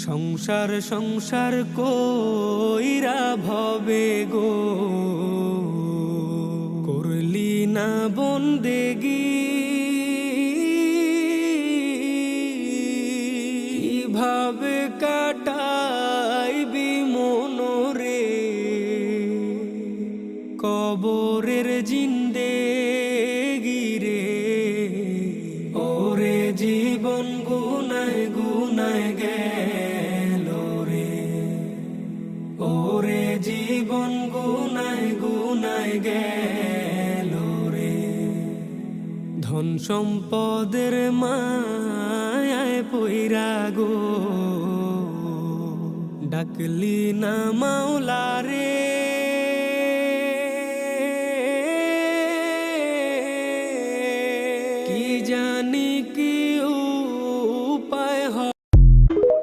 সংসার সংসার কইরা ভবে গো করলি না বন্দেগি, কিভাবে কাটাইবি মনরে কবরের জিন্দেগি রে। ওরে জীবন গুনায় গুনায় গেল রে, ওরে জীবন গুনায় গুনায় গেল রে। ধন সম্পদের মায়ায় পইরা গো ডাকলি না মাওলা রে।